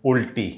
उल्टी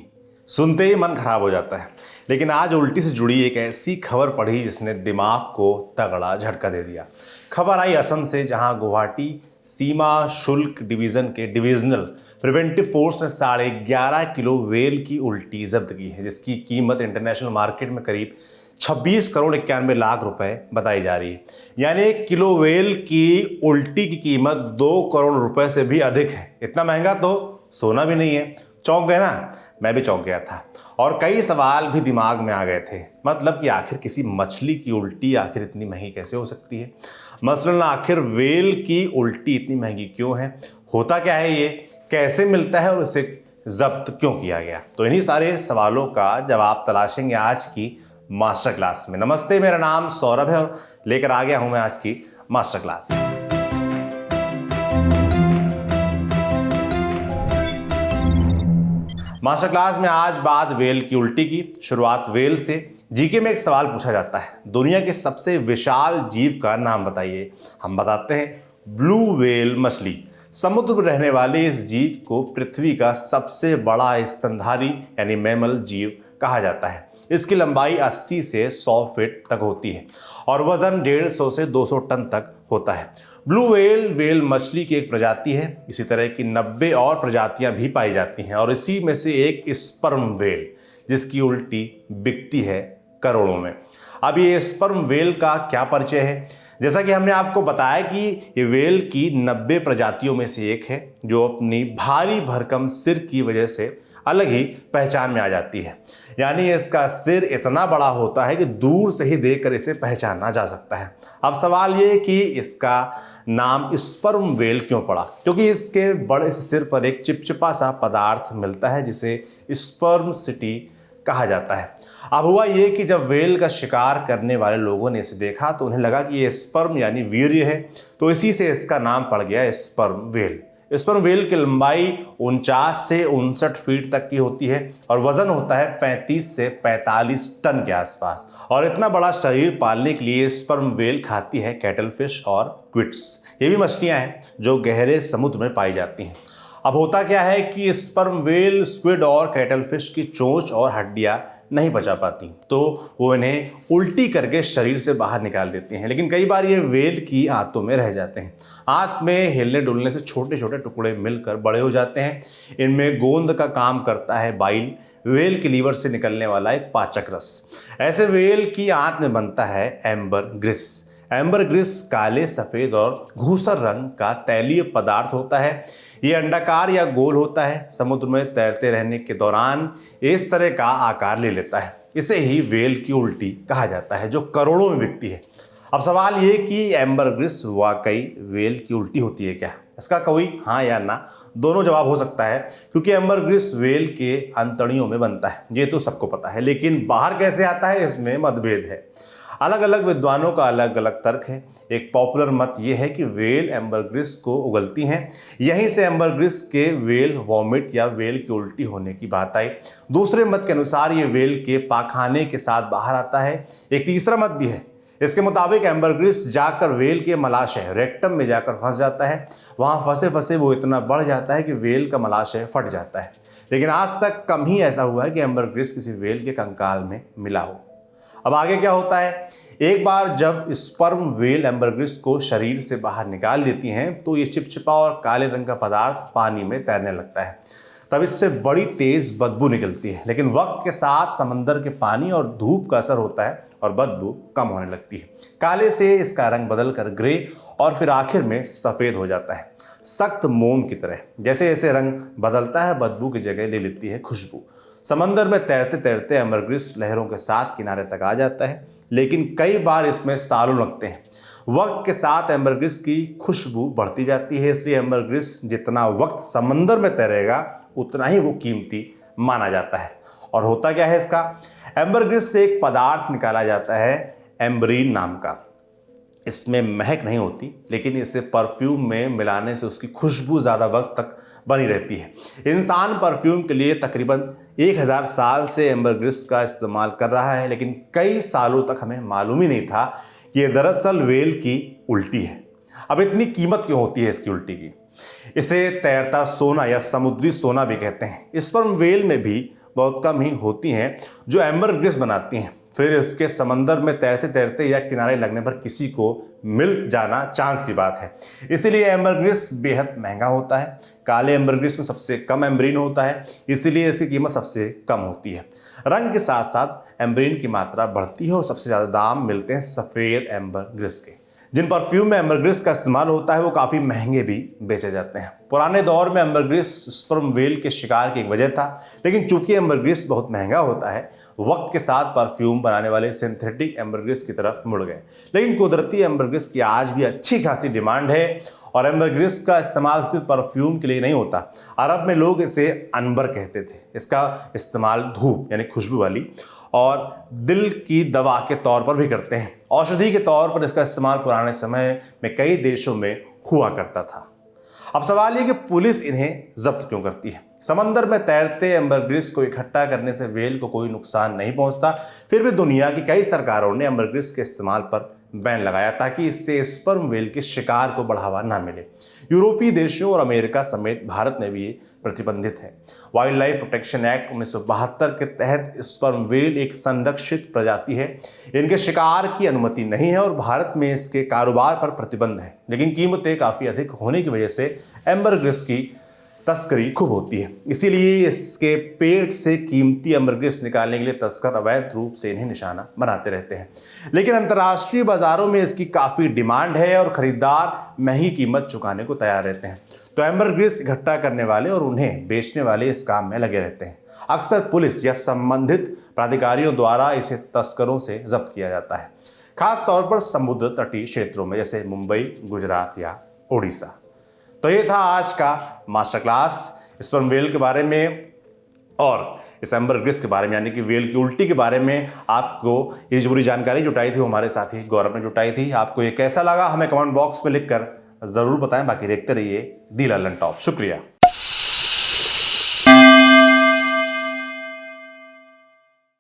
सुनते ही मन खराब हो जाता है। लेकिन आज उल्टी से जुड़ी एक ऐसी खबर पढ़ी जिसने दिमाग को तगड़ा झटका दे दिया। खबर आई असम से, जहां गुवाहाटी सीमा शुल्क डिवीजन के डिविजनल प्रिवेंटिव फोर्स ने 11.5 किलो वेल की उल्टी जब्त की है, जिसकी कीमत इंटरनेशनल मार्केट में करीब 26 करोड़ 91 लाख रुपए बताई जा रही है। यानी 1 किलो वेल की उल्टी की कीमत 2 करोड़ रुपए से भी अधिक है। इतना महंगा तो सोना भी नहीं है। चौंक गए ना? मैं भी चौंक गया था और कई सवाल भी दिमाग में आ गए थे। मतलब कि आखिर किसी मछली की उल्टी आखिर इतनी महंगी कैसे हो सकती है? मसलन आखिर वेल की उल्टी इतनी महंगी क्यों है? होता क्या है ये? कैसे मिलता है और इसे जब्त क्यों किया गया? तो इन्हीं सारे सवालों का जवाब तलाशेंगे आज की मास्टर क्लास में। नमस्ते, मेरा नाम सौरभ है और लेकर आ गया हूं मैं आज की मास्टर क्लास। मास्टर क्लास में आज बात वेल की उल्टी की। शुरुआत वेल से। जीके में एक सवाल पूछा जाता है, दुनिया के सबसे विशाल जीव का नाम बताइए। हम बताते हैं, ब्लू वेल मछली। समुद्र में रहने वाले इस जीव को पृथ्वी का सबसे बड़ा स्तनधारी यानी मैमल जीव कहा जाता है। इसकी लंबाई 80 से 100 फीट तक होती है और वजन 150 से 200 टन तक होता है। ब्लू वेल मछली की एक प्रजाति है। इसी तरह की 90 और प्रजातियां भी पाई जाती हैं और इसी में से एक स्पर्म वेल, जिसकी उल्टी बिकती है करोड़ों में। अब ये स्पर्म वेल का क्या परिचय है? जैसा कि हमने आपको बताया कि ये वेल की 90 प्रजातियों में से एक है, जो अपनी भारी भरकम सिर की वजह से अलग ही पहचान में आ जाती है। यानी इसका सिर इतना बड़ा होता है कि दूर से ही देखकर इसे पहचाना जा सकता है। अब सवाल ये कि इसका नाम स्पर्म वेल क्यों पड़ा? क्योंकि इसके बड़े से सिर पर एक चिपचिपा सा पदार्थ मिलता है जिसे स्पर्मसिटी कहा जाता है। अब हुआ ये कि जब वेल का शिकार करने वाले लोगों ने इसे देखा तो उन्हें लगा कि ये स्पर्म यानी वीर्य है, तो इसी से इसका नाम पड़ गया स्पर्म वेल। स्पर्म वेल की लंबाई 49 से 59 फीट तक की होती है और वजन होता है 35 से 45 टन के आसपास। और इतना बड़ा शरीर पालने के लिए स्पर्म वेल खाती है कैटल फिश और क्विट्स। ये भी मछलियां हैं जो गहरे समुद्र में पाई जाती हैं। अब होता क्या है कि स्पर्म वेल स्क्विड और कैटल फिश की चोंच और हड्डियां नहीं बचा पाती, तो वो इन्हें उल्टी करके शरीर से बाहर निकाल देती हैं। लेकिन कई बार ये वेल की आंतों में रह जाते हैं। आंत में हिलने डुलने से छोटे छोटे टुकड़े मिलकर बड़े हो जाते हैं। इनमें गोंद का काम करता है बाइल, वेल के लीवर से निकलने वाला एक पाचक रस। ऐसे वेल की आंत में बनता है एम्बर ग्रिस। एम्बर ग्रिस काले, सफ़ेद और घूसर रंग का तैलीय पदार्थ होता है। ये अंडाकार या गोल होता है। समुद्र में तैरते रहने के दौरान इस तरह का आकार ले लेता है। इसे ही वेल की उल्टी कहा जाता है, जो करोड़ों में बिकती है। अब सवाल ये कि एम्बर ग्रिस वाकई वेल की उल्टी होती है क्या? इसका कोई हाँ या ना दोनों जवाब हो सकता है, क्योंकि एम्बर ग्रिस वेल के अंतड़ियों में बनता है, ये तो सबको पता है। लेकिन बाहर कैसे आता है, इसमें मतभेद है। अलग अलग विद्वानों का अलग अलग तर्क है। एक पॉपुलर मत यह है कि वेल एम्बरग्रिस को उगलती हैं, यहीं से एम्बरग्रिस के वेल वॉमिट या वेल की उल्टी होने की बात आई। दूसरे मत के अनुसार ये वेल के पाखाने के साथ बाहर आता है। एक तीसरा मत भी है। इसके मुताबिक एम्बरग्रिस जाकर वेल के मलाशय रेक्टम में जाकर फंस जाता है। वहाँ फंसे फंसे वो इतना बढ़ जाता है कि वेल का मलाशय फट जाता है। लेकिन आज तक कम ही ऐसा हुआ है कि एम्बरग्रिस किसी वेल के कंकाल में मिला हो। अब आगे क्या होता है? एक बार जब स्पर्म वेल एम्बरग्रिस को शरीर से बाहर निकाल देती हैं तो ये चिपचिपा और काले रंग का पदार्थ पानी में तैरने लगता है। तब इससे बड़ी तेज बदबू निकलती है। लेकिन वक्त के साथ समंदर के पानी और धूप का असर होता है और बदबू कम होने लगती है। काले से इसका रंग बदलकर ग्रे और फिर आखिर में सफ़ेद हो जाता है, सख्त मोम की तरह। जैसे जैसे रंग बदलता है, बदबू की जगह ले लेती है खुशबू। समंदर में तैरते तैरते एम्बरग्रिस लहरों के साथ किनारे तक आ जाता है, लेकिन कई बार इसमें सालों लगते हैं। वक्त के साथ एम्बरग्रिस की खुशबू बढ़ती जाती है, इसलिए एम्बरग्रिस जितना वक्त समंदर में तैरेगा उतना ही वो कीमती माना जाता है। और होता क्या है इसका? एम्बरग्रिस से एक पदार्थ निकाला जाता है एम्ब्रीन नाम का। इसमें महक नहीं होती, लेकिन इसे परफ्यूम में मिलाने से उसकी खुशबू ज़्यादा वक्त तक बनी रहती है। इंसान परफ्यूम के लिए तकरीबन 1000 साल से एम्बरग्रिस का इस्तेमाल कर रहा है, लेकिन कई सालों तक हमें मालूम ही नहीं था कि ये दरअसल वेल की उल्टी है। अब इतनी कीमत क्यों होती है इसकी उल्टी की? इसे तैरता सोना या समुद्री सोना भी कहते हैं। स्पर्म वेल में भी बहुत कम ही होती हैं जो एम्बरग्रिस बनाती हैं। फिर इसके समंदर में तैरते तैरते या किनारे लगने पर किसी को मिल जाना चांस की बात है। इसीलिए एम्बरग्रिस बेहद महंगा होता है। काले एम्बरग्रिस में सबसे कम एम्ब्रीन होता है, इसीलिए इसकी कीमत सबसे कम होती है। रंग के साथ साथ एम्ब्रीन की मात्रा बढ़ती है और सबसे ज़्यादा दाम मिलते हैं सफ़ेद एम्बरग्रिस के। जिन परफ्यूम में एम्बरग्रिस का इस्तेमाल होता है वो काफ़ी महंगे भी बेचे जाते हैं। पुराने दौर में एम्बरग्रिस स्पर्म वेल के शिकार की एक वजह था, लेकिन चूंकि एम्बरग्रिस बहुत महंगा होता है, वक्त के साथ परफ्यूम बनाने वाले सिंथेटिक एम्बरग्रिस की तरफ मुड़ गए। लेकिन कुदरती एम्बरग्रिस की आज भी अच्छी खासी डिमांड है और एम्बरग्रिस का इस्तेमाल सिर्फ परफ्यूम के लिए नहीं होता। अरब में लोग इसे अनबर कहते थे। इसका इस्तेमाल धूप यानी खुशबू वाली और दिल की दवा के तौर पर भी करते हैं। औषधि के तौर पर इसका इस्तेमाल पुराने समय में कई देशों में हुआ करता था। अब सवाल ये कि पुलिस इन्हें जब्त क्यों करती है। समंदर में तैरते एम्बरग्रिस को इकट्ठा करने से व्हेल को कोई नुकसान नहीं पहुंचता। फिर भी दुनिया की कई सरकारों ने एम्बरग्रिस के इस्तेमाल पर बैन लगाया ताकि इससे स्पर्म व्हेल के शिकार को बढ़ावा ना मिले। यूरोपीय देशों और अमेरिका समेत भारत में भी ये प्रतिबंधित है। वाइल्ड लाइफ प्रोटेक्शन एक्ट 1972 के तहत स्पर्म व्हेल एक संरक्षित प्रजाति है। इनके शिकार की अनुमति नहीं है और भारत में इसके कारोबार पर प्रतिबंध है। लेकिन कीमतें काफ़ी अधिक होने की वजह से एम्बरग्रिस की तस्करी खूब होती है। इसीलिए इसके पेट से कीमती एम्बरग्रिस निकालने के लिए तस्कर अवैध रूप से इन्हें निशाना बनाते रहते हैं। लेकिन अंतर्राष्ट्रीय बाजारों में इसकी काफ़ी डिमांड है और खरीदार महंगी कीमत चुकाने को तैयार रहते हैं। तो एम्बरग्रिस इकट्ठा करने वाले और उन्हें बेचने वाले इस काम में लगे रहते हैं। अक्सर पुलिस या संबंधित प्राधिकारियों द्वारा इसे तस्करों से जब्त किया जाता है, खास तौर पर समुद्र तटीय क्षेत्रों में जैसे मुंबई, गुजरात या उड़ीसा। तो ये था आज का मास्टर क्लास स्पर्म वेल के बारे में और इस एम्बरग्रिस के बारे में, यानी कि वेल की उल्टी के बारे में। आपको ये जो पूरी जानकारी जुटाई थी वो हमारे साथी गौरव ने जुटाई थी। आपको ये कैसा लगा हमें कमेंट बॉक्स में लिखकर ज़रूर बताएं। बाकी देखते रहिए दी लर्न टॉप। शुक्रिया।